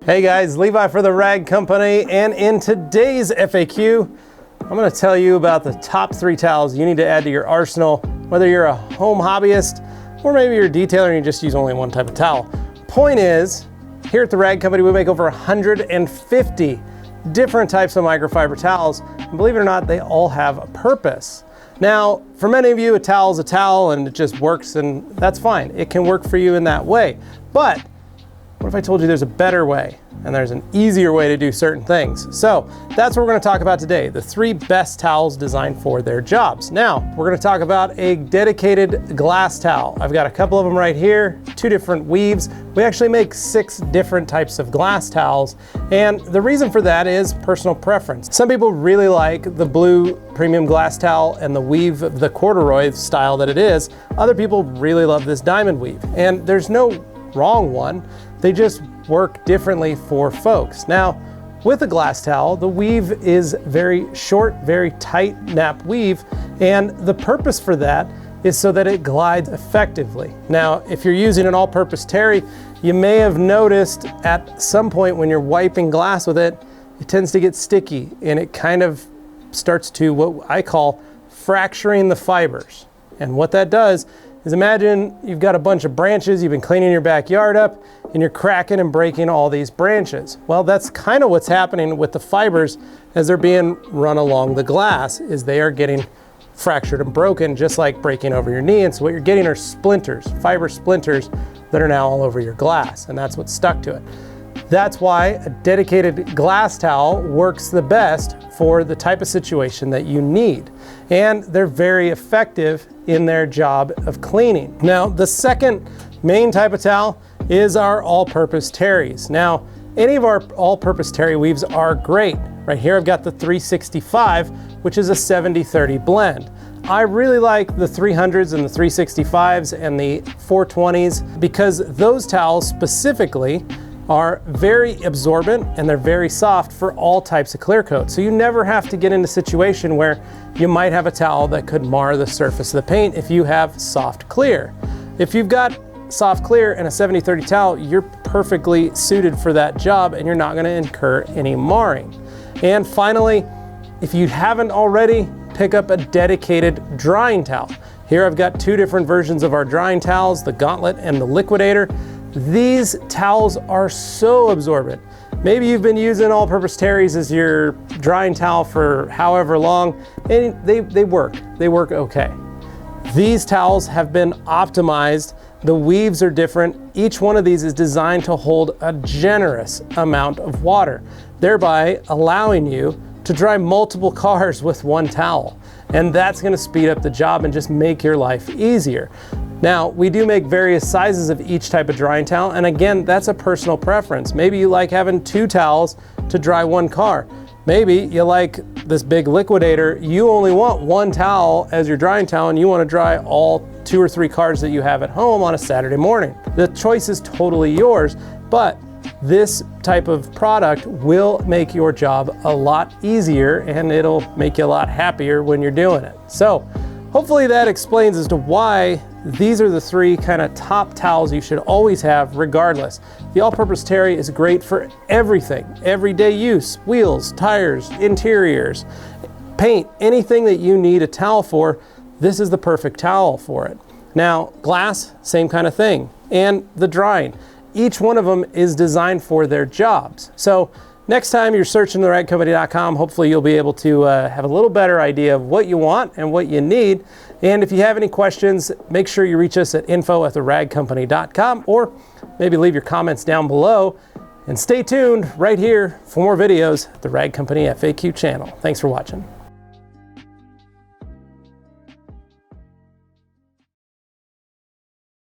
Hey guys, Levi for the Rag Company, and in today's FAQ, I'm going to tell you about the top 3 towels you need to add to your arsenal, whether you're a home hobbyist or maybe you're a detailer and you just use only one type of towel. Point is, here at the Rag Company, we make over 150 different types of microfiber towels, and believe it or not, they all have a purpose. Now, for many of you, a towel is a towel and it just works, and that's fine. It can work for you in that way. But what if I told you there's a better way and there's an easier way to do certain things? So that's what we're going to talk about today, the 3 best towels designed for their jobs. Now, we're going to talk about a dedicated glass towel. I've got a couple of them right here, 2 different weaves. We actually make 6 different types of glass towels, and the reason for that is personal preference. Some people really like the blue premium glass towel and the weave, the corduroy style that it is. Other people really love this diamond weave, and there's no wrong one. They just work differently for folks. Now, with a glass towel, the weave is very short, very tight nap weave, and the purpose for that is so that it glides effectively. Now, if you're using an all-purpose terry, you may have noticed at some point when you're wiping glass with it, it tends to get sticky and it kind of starts to what I call fracturing the fibers. And what that does is imagine you've got a bunch of branches, you've been cleaning your backyard up, and you're cracking and breaking all these branches. Well, that's kind of what's happening with the fibers as they're being run along the glass, is they are getting fractured and broken, just like breaking over your knee. And so what you're getting are splinters, fiber splinters that are now all over your glass, and that's what's stuck to it. That's why a dedicated glass towel works the best for the type of situation that you need. And they're very effective in their job of cleaning. Now, the second main type of towel is our all-purpose terries. Now, any of our all-purpose terry weaves are great. Right here, I've got the 365, which is a 70-30 blend. I really like the 300s and the 365s and the 420s because those towels specifically are very absorbent and they're very soft for all types of clear coat. So you never have to get in a situation where you might have a towel that could mar the surface of the paint if you have soft clear. If you've got soft clear and a 70-30 towel, you're perfectly suited for that job and you're not going to incur any marring. And finally, if you haven't already, pick up a dedicated drying towel. Here I've got 2 different versions of our drying towels, the Gauntlet and the Liquidator. These towels are so absorbent. Maybe you've been using all-purpose terries as your drying towel for however long, and they work okay. These towels have been optimized. The weaves are different. Each one of these is designed to hold a generous amount of water, thereby allowing you to dry multiple cars with one towel. And that's going to speed up the job and just make your life easier. Now, we do make various sizes of each type of drying towel, and again, that's a personal preference. Maybe you like having 2 towels to dry 1 car. Maybe you like this big Liquidator, you only want 1 towel as your drying towel and you want to dry all 2 or 3 cars that you have at home on a Saturday morning. The choice is totally yours, but this type of product will make your job a lot easier and it'll make you a lot happier when you're doing it. So hopefully that explains as to why these are the 3 kind of top towels you should always have regardless. The all-purpose terry is great for everything, everyday use, wheels, tires, interiors, paint, anything that you need a towel for, this is the perfect towel for it. Now, glass, same kind of thing, and the drying. Each one of them is designed for their jobs. So next time you're searching theragcompany.com, hopefully you'll be able to have a little better idea of what you want and what you need. And if you have any questions, make sure you reach us at info@theragcompany.com or maybe leave your comments down below. And stay tuned right here for more videos at the Rag Company FAQ channel. Thanks for watching.